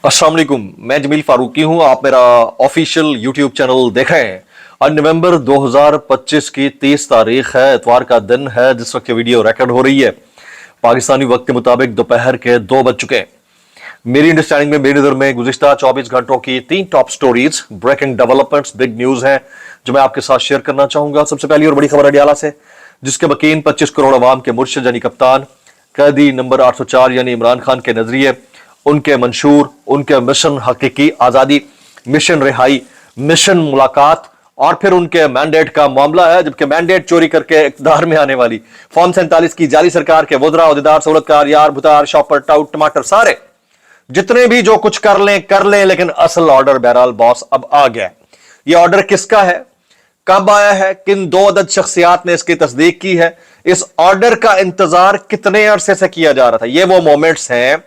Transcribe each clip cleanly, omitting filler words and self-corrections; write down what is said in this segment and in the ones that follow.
अस्सलाम वालेकुम, मैं जमील फारूकी हूं। आप मेरा ऑफिशियल यूट्यूब चैनल देख रहे हैं। आज नवंबर 2025 की 30 तारीख है, इतवार का दिन है जिस वक्त ये वीडियो रिकॉर्ड हो रही है। पाकिस्तानी वक्त के मुताबिक दोपहर के 2 बज चुके हैं। मेरी अंडरस्टैंडिंग में, मेरी नजर में गुज़िश्ता 24 घंटों की 3 top stories, breaking developments, big news हैं जो मैं आपके साथ शेयर करना चाहूंगा। सबसे पहली और बड़ी खबर अडियाला से, जिसके वकील 25 करोड़ अवाम के मुर्शिद यानी कप्तान, कैदी नंबर 804 यानी इमरान खान के नजरिए, उनके मंशूर, उनके मिशन हकीकी आजादी, मिशन रिहाई, मिशन मुलाकात और फिर उनके मैंडेट का मामला है। जबकि मैंडेट चोरी करके इक़्तिदार में आने वाली फॉर्म 47 की जाली सरकार के वज़रा, ओहदेदार, सहूलतकार, यार, भुतार, शॉपर, टाउट, टमाटर, सारे जितने भी जो कुछ कर लें, लेकिन असल ऑर्डर बहरहाल बॉस अब आ गया। ये ऑर्डर किसका है, कब आया है, किन 2 अदद शख्सियात ने इसकी तस्दीक की है, इस ऑर्डर का इंतजार कितने अरसे से किया जा रहा था। ये वो मोमेंट्स हैं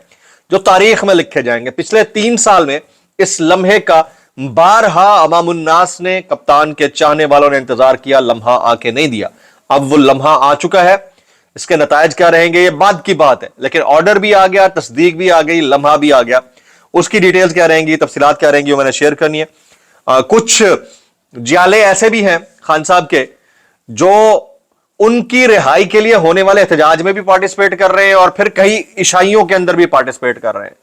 जो तारीख में लिखे जाएंगे। पिछले 3 साल में इस लम्हे का बारहा अवामुन्नास ने, कप्तान के चाहने वालों ने इंतजार किया, लम्हा आके नहीं दिया। अब वो लम्हा आ चुका है। इसके नतायज क्या रहेंगे ये बाद की बात है, लेकिन ऑर्डर भी आ गया, तस्दीक भी आ गई, लम्हा भी आ गया। उसकी डिटेल्स क्या रहेंगी, तफसीलात क्या रहेंगी, वो मैंने शेयर करनी है। कुछ जियाले ऐसे भी हैं खान साहब के जो उनकी रिहाई के लिए होने वाले एहतजाज में भी पार्टिसिपेट कर रहे हैं और फिर कई ईसाइयों के अंदर भी पार्टिसिपेट कर रहे हैं।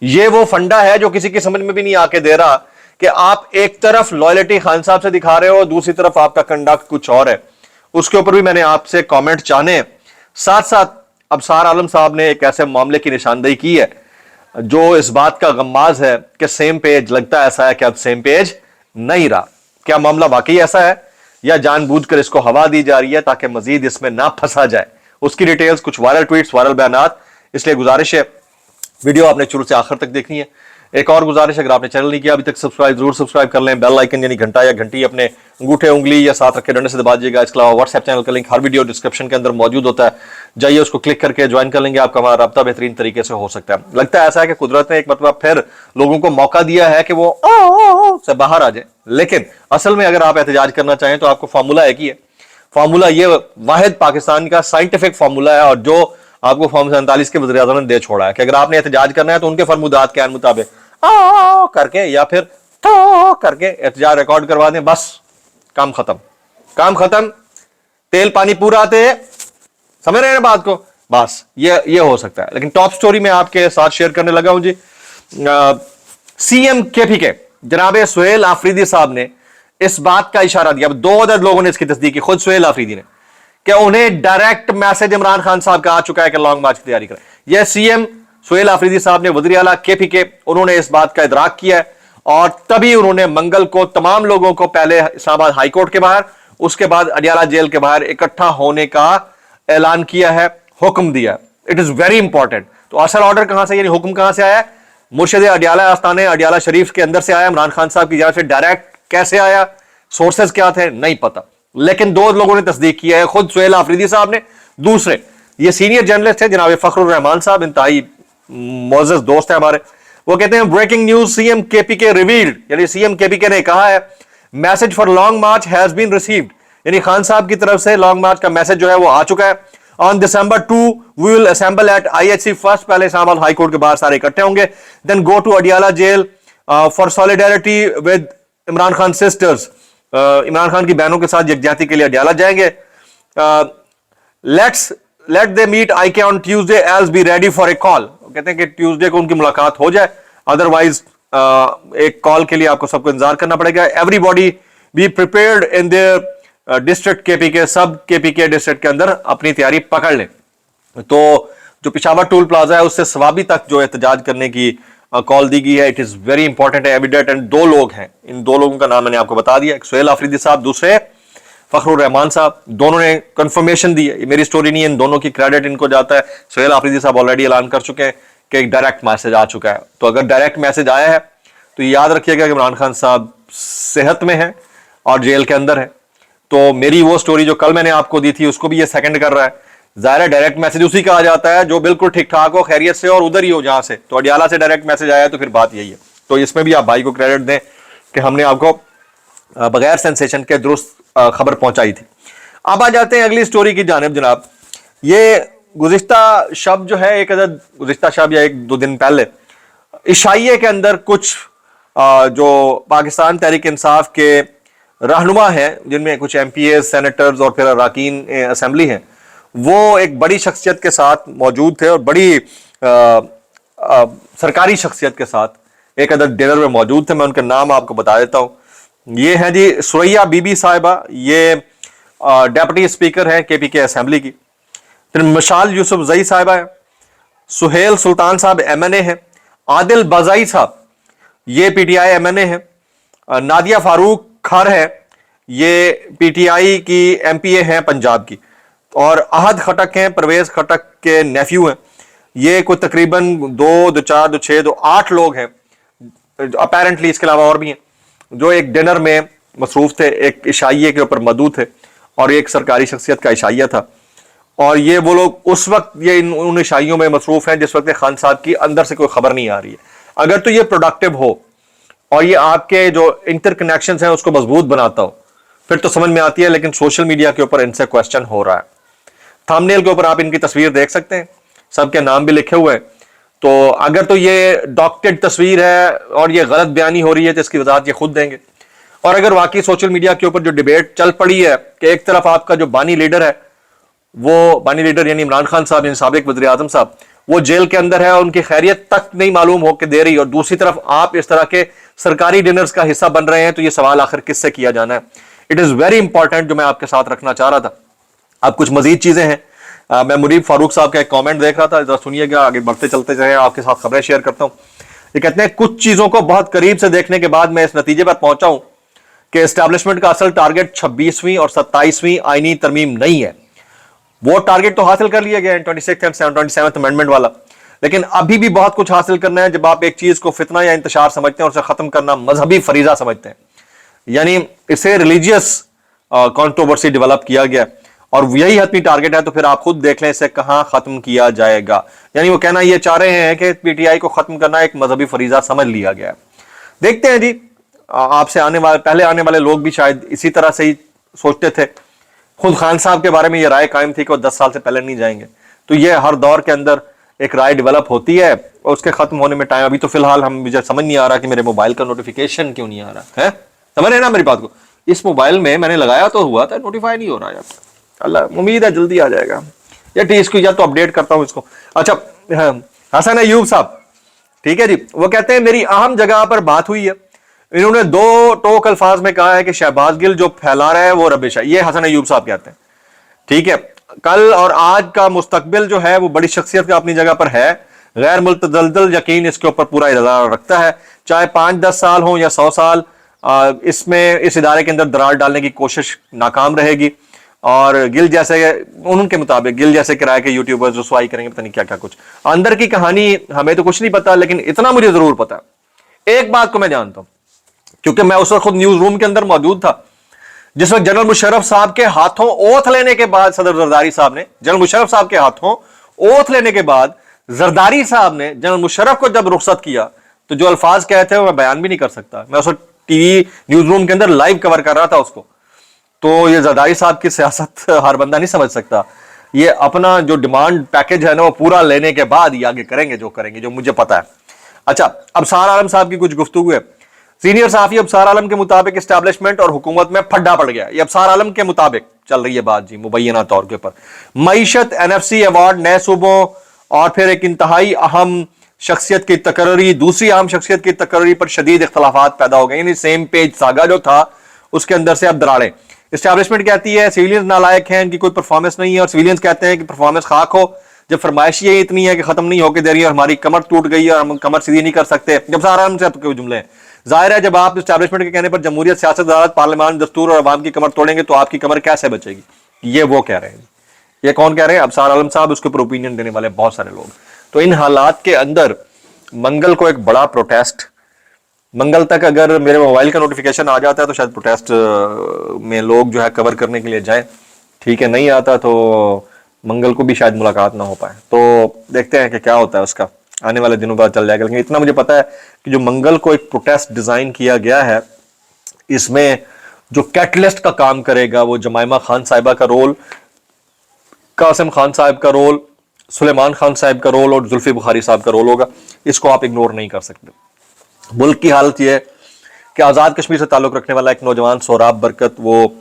ये वो फंडा है जो किसी की समझ में भी नहीं आके दे रहा कि आप एक तरफ लॉयल्टी खान साहब से दिखा रहे हो, दूसरी तरफ आपका कंडक्ट कुछ और है। उसके ऊपर भी मैंने आपसे कमेंट चाहने हैं। साथ साथ अबसार आलम साहब ने एक ऐसे मामले की निशानदेही की है जो इस बात का गम्माज है कि सेम पेज, लगता ऐसा है कि अब सेम पेज नहीं रहा। क्या मामला वाकई ऐसा है या जानबूझकर इसको हवा दी जा रही है ताकि मजीद इसमें ना फंसा जाए? उसकी डिटेल्स, कुछ वायरल ट्वीट्स, वायरल बयानात, इसलिए गुजारिश है वीडियो आपने शुरू से आखिर तक देखनी है। एक और गुजारिश, अगर आपने चैनल नहीं किया अभी तक सब्सक्राइब जरूर सब्सक्राइब कर लें। बेल आइकन यानी घंटा या घंटी अपने अंगूठे, उंगली या साथ रखे डंडे से दबा दीजिएगा। इसके अलावा व्हाट्सएप चैनल का लिंक हर वीडियो डिस्क्रिप्शन के अंदर मौजूद होता है, जाइए उसको क्लिक करके ज्वाइन कर लेंगे। आपका हमारा रब्ता बेहतरीन तरीके से हो सकता है। लगता है ऐसा है कि कुदरत ने एक मतलब फिर लोगों को मौका दिया है कि वो से बाहर आ जाए, लेकिन असल में अगर आप एहतजाज करना चाहें तो आपको फार्मूला एक ही है। फार्मूला ये वाहिद पाकिस्तान का साइंटिफिक फार्मूला है और जो आपको फॉर्म 47 के वज़ीर आज़म ने दे छोड़ा है कि अगर आपने एहतजाज करना है तो उनके फरमुदात के मुताबिक करके या फिर तो करके एहतजाज रिकॉर्ड करवा दें, बस काम खत्म, काम खत्म। तेल पानी पूरा आते हैं, समझ रहे हैं बात को? बस ये हो सकता है। लेकिन टॉप स्टोरी में आपके साथ शेयर करने लगा हूं जी। सीएम केपी के जनाब सुहेल आफरीदी साहब ने इस बात का इशारा दिया, 2 अदद लोगों ने इसकी तस्दीक की, खुद सुहेल आफरीदी ने, कि उन्हें डायरेक्ट मैसेज इमरान खान साहब का आ चुका है कि लॉन्ग मार्च की तैयारी करें। यह सीएम सुहेल आफरीदी साहब ने, वज़ीर आला केपी के, उन्होंने इस बात का इदराक किया है और तभी उन्होंने मंगल को तमाम लोगों को पहले इस्लामाबाद हाई कोर्ट के बाहर, उसके बाद अडियाला जेल के बाहर इकट्ठा होने का ऐलान किया है, हुक्म दिया। It is very important. तो असल ऑर्डर कहां से, यानी हुक्म कहां से आया? मुर्शिद अडियाला आस्थाने अडियाला शरीफ के अंदर से आया, इमरान खान साहब की जानिब से डायरेक्ट कैसे आया, सोर्सेज क्या थे, नहीं पता, लेकिन 2 लोगों ने तस्दीक किया है, खुद सुहेल आफरीदी साहब ने, दूसरे ये सीनियर जर्नलिस्ट है जनाब फखरुर रहमान साहब, इंतहाई मोअज़्ज़ज़ दोस्त है हमारे। वो कहते हैं ब्रेकिंग न्यूज, सीएम केपी के रिवील्ड, यानी सीएम केपी के ने कहा है message for long march has been received, यानी खान साहब की तरफ से लॉन्ग मार्च का मैसेज जो है वो आ चुका है। On December 2 we will assemble at IHC first, पहले इस्लामाबाद हाई कोर्ट के बाहर सारे इकट्ठे होंगे, then go to Adiala jail for solidarity with Imran Khan sisters, Imran Khan की बहनों के साथ यकजहती के लिए अडियाला जाएंगे। Let them meet IK on Tuesday else be ready for a call, कहते हैं कि ट्यूसडे को उनकी मुलाकात हो जाए, अदरवाइज एक कॉल के लिए आपको सबको इंतजार करना पड़ेगा। Everybody be prepared in their district KP के, सब केपी के डिस्ट्रिक्ट के अंदर अपनी तैयारी पकड़ लें। तो जो पिशावर टोल प्लाजा है उससे सवाबी तक जो एहतजाज करने की कॉल दी गई है, it is very important, evident. And 2 लोग हैं, इन 2 लोगों का नाम मैंने आपको बता दिया, एक सुहेल आफरीदी साहब, दूसरे फखरुर रहमान साहब। दोनों ने कंफर्मेशन दी है, मेरी स्टोरी नहीं है, इन दोनों की क्रेडिट इनको जाता है। सुहेल आफरीदी साहब ऑलरेडी ऐलान कर चुके हैं कि एक डायरेक्ट मैसेज आ चुका है। तो अगर डायरेक्ट मैसेज आया है तो याद रखिएगा कि इमरान खान साहब सेहत में है और जेल के अंदर है। तो मेरी वो स्टोरी जो कल मैंने आपको दी थी उसको भी ये सेकंड कर रहा है। ज़ाहिर डायरेक्ट मैसेज उसी का आ जाता है जो बिल्कुल ठीक ठाक हो, खैरियत से और उधर ही हो जहां से। तो अडियाला से डायरेक्ट मैसेज आया तो फिर बात यही है। तो इसमें भी आप भाई को क्रेडिट दें कि हमने आपको बगैर सेंसेशन के दुरुस्त खबर पहुंचाई थी। अब आ जाते हैं अगली स्टोरी की जानिब जनाब। ये गुज़िश्ता शब जो है, एक अदद गुज़िश्ता शब या 1-2 दिन पहले عشائیے کے اندر کچھ جو پاکستان تحریک انصاف کے رہنما ہیں، جن میں کچھ ایم پی اے سینیٹرز اور پھر اراکین اسمبلی ہیں، وہ ایک بڑی شخصیت کے ساتھ موجود تھے اور بڑی سرکاری شخصیت کے ساتھ ایک عدد ڈنر میں موجود تھے. میں ان کے نام آپ کو بتا دیتا ہوں. یہ ہیں جی سوریا بی بی صاحبہ، یہ ڈیپٹی اسپیکر ہیں کے پی کے اسمبلی کی. پھر مشال یوسف زئی صاحبہ ہیں. سہیل سلطان صاحب ایم این اے ہیں. عادل بازائی صاحب یہ P T I M N A ہیں. نادیہ فاروق کھر ہے، یہ پی ٹی آئی کی ایم پی اے ہیں پنجاب کی. اور احد خٹک ہیں، پرویز خٹک کے نیفیو ہیں. یہ کوئی تقریباً 2 2 4 2 6 2 8 لوگ ہیں اپیرنٹلی، اس کے علاوہ اور بھی ہیں، جو ایک ڈنر میں مصروف تھے، ایک عشائیے کے اوپر مدعو تھے اور ایک سرکاری شخصیت کا عشائیہ تھا. اور یہ وہ لوگ اس وقت یہ ان عشائیوں میں مصروف ہیں جس وقت خان صاحب کی اندر سے کوئی خبر نہیں آ رہی ہے. اگر تو یہ پروڈکٹیو ہو اور یہ آپ کے جو انٹر کنیکشنز ہیں اس کو مضبوط بناتا ہو پھر تو سمجھ میں آتی ہے، لیکن سوشل میڈیا کے اوپر ان سے کوسچن ہو رہا ہے. تھمبنیل کے اوپر آپ ان کی تصویر دیکھ سکتے ہیں، سب کے نام بھی لکھے ہوئے ہیں. تو اگر تو یہ ڈاکٹرڈ تصویر ہے اور یہ غلط بیانی ہو رہی ہے تو اس کی وضاحت یہ خود دیں گے. اور اگر واقعی سوشل میڈیا کے اوپر جو ڈیبیٹ چل پڑی ہے کہ ایک طرف آپ کا جو بانی لیڈر ہے، وہ بانی لیڈر یعنی عمران خان صاحب، یعنی سابق وزیر اعظم صاحب، وہ جیل کے اندر ہے اور ان کی خیریت تک نہیں معلوم ہو کے دے رہی، اور دوسری طرف آپ اس طرح کے سرکاری ڈنرز کا حصہ بن رہے ہیں، تو یہ سوال آخر کس سے کیا جانا ہے؟ اٹ از ویری امپورٹنٹ جو میں آپ کے ساتھ رکھنا چاہ رہا تھا. اب کچھ مزید چیزیں ہیں. میں منیب فاروق صاحب کا ایک کامنٹ دیکھ رہا تھا، ذرا سنیے گا، آگے بڑھتے چلتے جائیں، آپ کے ساتھ خبریں شیئر کرتا ہوں. یہ کہتے ہیں کچھ چیزوں کو بہت قریب سے دیکھنے کے بعد میں اس نتیجے پر پہنچا ہوں کہ اسٹیبلشمنٹ کا اصل ٹارگٹ 26ویں اور 27ویں آئینی ترمیم نہیں ہے. وہ ٹارگٹ تو حاصل کر لیا گیا ہے 26th اینڈ 27th امینڈمنٹ والا، لیکن ابھی بھی بہت کچھ حاصل کرنا ہے. جب آپ ایک چیز کو فتنہ یا انتشار سمجھتے ہیں اور اسے ختم کرنا مذہبی فریضہ سمجھتے ہیں، یعنی اسے ریلیجیس کنٹروورسی ڈیولپ کیا گیا اور یہی حتمی ٹارگٹ ہے، تو پھر آپ خود دیکھ لیں اسے کہاں ختم کیا جائے گا. یعنی وہ کہنا یہ چاہ رہے ہیں کہ پی ٹی آئی کو ختم کرنا ایک مذہبی فریضہ سمجھ لیا گیا ہے. دیکھتے ہیں جی، آپ سے پہلے آنے والے لوگ بھی شاید اسی طرح سے ہی سوچتے تھے. خود خان صاحب کے بارے میں یہ رائے قائم تھی کہ وہ 10 سال سے پہلے نہیں جائیں گے. تو یہ ہر دور کے اندر ایک رائے ڈیولپ ہوتی ہے اور اس کے ختم ہونے میں ٹائم. ابھی تو فی الحال مجھے سمجھ نہیں آ رہا کہ میرے موبائل کا نوٹیفیکیشن کیوں نہیں آ رہا ہے. سمجھ رہے نا میری بات کو؟ اس موبائل میں نے لگایا تو ہوا تھا، نوٹیفائی نہیں ہو رہا یار. اللہ امید ہے جلدی آ جائے گا یا اس کو یا تو اپڈیٹ کرتا ہوں اس کو. اچھا، حسن ایوب صاحب، ٹھیک ہے جی، وہ کہتے ہیں میری اہم جگہ پر بات ہوئی ہے. انہوں نے 2 ٹوک الفاظ میں کہا ہے کہ شہباز گل جو پھیلا رہا ہے وہ ربش ہے. یہ حسن ایوب صاحب کہتے ہیں. ٹھیک ہے، کل اور آج کا مستقبل جو ہے وہ بڑی شخصیت کا اپنی جگہ پر ہے. غیر متزلزل یقین اس کے اوپر پورا ادارہ رکھتا ہے، چاہے 5-10 سال ہوں یا 100 سال. اس میں اس ادارے کے اندر درار ڈالنے کی کوشش ناکام رہے گی. اور گل جیسے ان کے مطابق گل جیسے کرائے کے یوٹیوبرز رسوائی کریں گے، پتہ نہیں کیا کیا کچھ. اندر کی کہانی ہمیں تو کچھ نہیں پتا، لیکن اتنا مجھے ضرور پتا ہے، ایک بات کو میں جانتا ہوں کیونکہ میں اس وقت خود نیوز روم کے اندر موجود تھا جس وقت جنرل مشرف صاحب کے ہاتھوں اوتھ لینے کے بعد صدر زرداری صاحب نے جنرل مشرف صاحب کے ہاتھوں اوتھ لینے کے بعد زرداری صاحب نے جنرل مشرف کو جب رخصت کیا تو جو الفاظ کہتے ہیں وہ میں بیان بھی نہیں کر سکتا. میں اس وقت ٹی وی نیوز روم کے اندر لائیو کور کر رہا تھا اس کو. تو یہ زرداری صاحب کی سیاست ہر بندہ نہیں سمجھ سکتا. یہ اپنا جو ڈیمانڈ پیکج ہے نا وہ پورا لینے کے بعد یہ آگے کریں گے جو مجھے پتا ہے. اچھا، ابصار عالم صاحب کی کچھ گفتگو ہے. سینئر صحافی ابصار عالم کے مطابق اسٹیبلشمنٹ اور حکومت میں پھڈا پڑ گیا. یہ ابصار عالم کے مطابق چل رہی ہے بات جی، مبینہ طور کے اوپر. معیشت این ایف سی ایوارڈ نئے صوبوں اور پھر ایک انتہائی اہم شخصیت کی تقرری، دوسری اہم شخصیت کی تقرری پر شدید اختلافات پیدا ہو گئے. یعنی سیم پیج ساگا جو تھا اس کے اندر سے اب دراڑیں. اسٹیبلشمنٹ کہتی ہے سویلینز نالائق ہیں، ان کی کوئی پرفارمنس نہیں ہے، اور سویلینز کہتے ہیں کہ پرفارمنس خاک ہو. جب فرمائش یہ اتنی ہے کہ ختم نہیں ہو کے دے رہی ہے اور ہماری کمر ٹوٹ گئی ہے اور ہم کمر سیدھی نہیں کر سکتے. جب سارا سے کوئی جملے ہیں. ظاہر ہے جب آپ اسٹیبلشمنٹ کے کہنے پر جمہوریت، سیاست، عدالت، پارلیمان، دستور اور عوام کی کمر توڑیں گے تو آپ کی کمر کیسے بچے گی؟ یہ وہ کہہ رہے ہیں. یہ کون کہہ رہے ہیں؟ ابصار عالم صاحب. اس کے اوپر اوپینین دینے والے بہت سارے لوگ. تو ان حالات کے اندر منگل کو ایک بڑا پروٹیسٹ، منگل تک اگر میرے موبائل کا نوٹیفیکیشن آ جاتا ہے تو شاید پروٹیسٹ میں لوگ جو ہے کور کرنے کے لیے جائیں. ٹھیک ہے، نہیں آتا تو منگل کو بھی شاید ملاقات نہ ہو پائے. تو دیکھتے ہیں کہ کیا ہوتا ہے، اس کا آنے والے دنوں بعد چل جائے گا. لیکن اتنا مجھے پتا ہے کہ جو منگل کو ایک پروٹیسٹ ڈیزائن کیا گیا ہے، اس میں جو کیٹلسٹ کا کام کرے گا وہ جمائمہ خان صاحبہ کا رول، قاسم خان صاحب کا رول، सुलेमान खान साहब का रोल और जुल्फी बुखारी साहब का रोल होगा, इसको आप इग्नोर नहीं कर सकते। मुल्क की हालत यह है कि आज़ाद कश्मीर से ताल्लुक़ रखने वाला एक नौजवान सोहराब बरकत, वो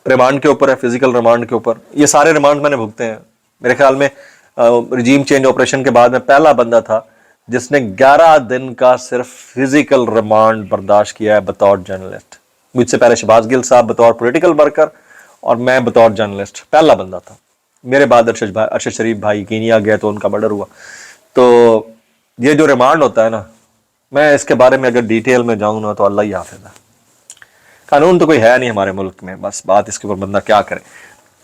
रिमांड के ऊपर है, फिजिकल रिमांड के ऊपर। ये सारे रिमांड मैंने भुगते हैं। मेरे ख्याल में रिजीम चेंज ऑपरेशन के बाद में पहला बंदा था जिसने 11 दिन का सिर्फ फिजिकल रिमांड बर्दाश्त किया है बतौर जर्नलिस्ट। मुझसे पहले शहबाज गिल साहब बतौर पॉलिटिकल वर्कर और मैं बतौर जर्नलिस्ट, पहला बंदा था। मेरे बाद अरशद शरीफ भाई कीनिया गए तो उनका मर्डर हुआ। तो ये जो रिमांड होता है ना, मैं इसके बारे में अगर डिटेल में जाऊं ना तो अल्लाह ही हाफिज़ है। कानून तो कोई है नहीं हमारे मुल्क में, बस बात इसके ऊपर बंदा क्या करे।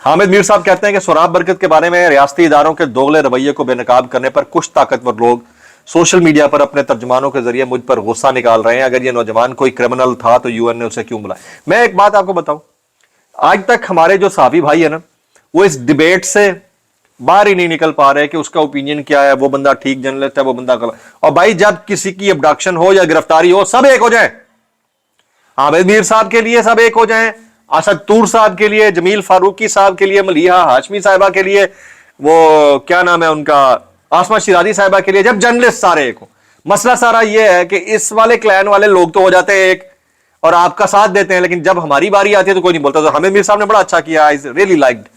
हामिद मीर साहब कहते हैं कि सोहराब बरकत के बारे में रियासती इदारों के दोगले रवैये को बेनकाब करने पर कुछ ताकतवर लोग सोशल मीडिया पर अपने तर्जमानों के जरिए मुझ पर गुस्सा निकाल रहे हैं। अगर ये नौजवान कोई क्रिमिनल था तो यूएन ने उसे क्यों बुलाया? मैं एक बात आपको बताऊं, आज तक हमारे जो साहबी भाई है ना, वो इस डिबेट से बाहर ही नहीं निकल पा रहे कि उसका ओपिनियन क्या है, वो बंदा ठीक जर्नलिस्ट है, वो बंदा गलत। और भाई जब किसी की अबडक्शन हो या गिरफ्तारी हो, सब एक हो जाए। हामिद मीर साहब के लिए सब एक हो जाए, असद तूर साहब के लिए, जमील फारूकी साहब के लिए, मलिहा हाशमी साहिबा के लिए, वो क्या नाम है उनका, आसमा शिराजी साहिबा के लिए, जब जर्नलिस्ट सारे एक हो। मसला सारा ये है कि इस वाले क्लैन वाले लोग तो हो जाते हैं एक और आपका साथ देते हैं, लेकिन जब हमारी बारी आती है तो कोई नहीं बोलता। तो हामिद मीर साहब ने बड़ा अच्छा किया, I really liked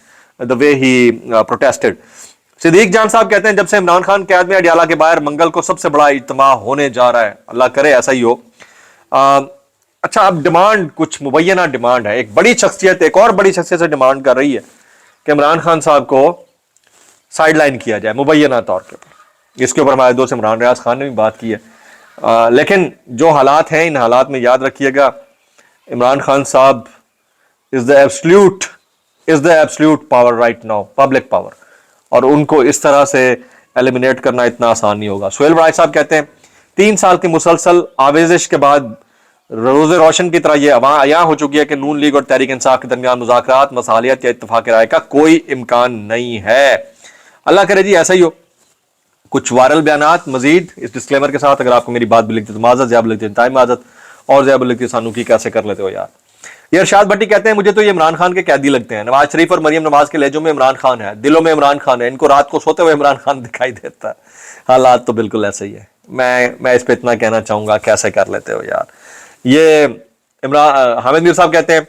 the way he protested. Siddique Jan साहब कहते हैं जब से इमरान खान कैद में अडियाला के बाहर मंगल को सबसे बड़ा इज्तिमा होने जा रहा है, अल्लाह करे ऐसा ही हो। अच्छा, अब डिमांड कुछ मुबैना डिमांड है। एक बड़ी शख्सियत, एक और बड़ी शख्सियत से डिमांड कर रही है कि इमरान खान साहब को साइडलाइन किया जाए मुबैना तौर पर। इसके ऊपर हमारे दोस्त इमरान रियाज खान ने भी बात की है। लेकिन जो हालात हैं, इन हालात में याद रखिएगा, इमरान खान साहब is the absolute power right now, public power, और उनको इस तरह से एलिमिनेट करना इतना आसान नहीं होगा। सुहेल बड़ाई साहब कहते हैं 3 साल की मुसलसल आवेजिश के बाद रोज़े रोशन की तरह यह अयां हो चुकी है कि नून लीग और तहरीक इंसाफ के दरमियान मुज़ाकरात, मसालियत या इत्तफाक राय का कोई इम्कान नहीं है। अल्लाह करे जी ऐसा ही हो। कुछ वायरल बयानात मजीद इस डिस्क्लेमर के साथ, अगर आपको मेरी बात भी लिखती तो माजत, ज़्यादा लिखती टाइम माजत, और ज़्यादा लिखती सानू की कैसे कर लेते हो यार। ये अरशाद भट्टी कहते हैं मुझे तो ये इमरान खान के कैदी लगते हैं। नवाज शरीफ और मरियम नवाज के लहजों में इमरान खान है, दिलों में इमरान खान है, इनको रात को सोते हुए इमरान खान दिखाई देता है। हालात तो बिल्कुल ऐसे ही है। मैं इस पर इतना कहना चाहूंगा, कैसे कर लेते हो यार। ये हामिद मीर साहब कहते हैं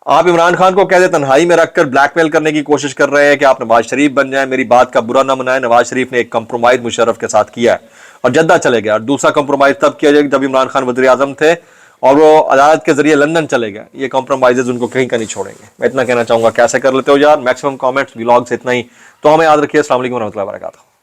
आप इमरान खान को कहते तन्हाई में रखकर ब्लैकमेल करने की कोशिश कर रहे हैं कि आप नवाज शरीफ बन जाएं, मेरी बात का बुरा ना मनाएं। नवाज शरीफ ने एक कंप्रोमाइज मुशर्रफ के साथ किया है और जद्दा चले गया, और दूसरा कंप्रोमाइज तब किया जब इमरान खान वज़ीर आज़म थे और वो अदालत के जरिए लंदन चले गए। ये कॉम्प्रोमाइजेज उनको कहीं का नहीं छोड़ेंगे। मैं इतना कहना चाहूंगा, कैसे कर लेते हो यार। मैक्सिमम कमेंट्स व्लॉग से इतना ही। तो हमें याद रखिए। अस्सलाम वालेकुम व रहमतुल्लाहि व बरकातहू।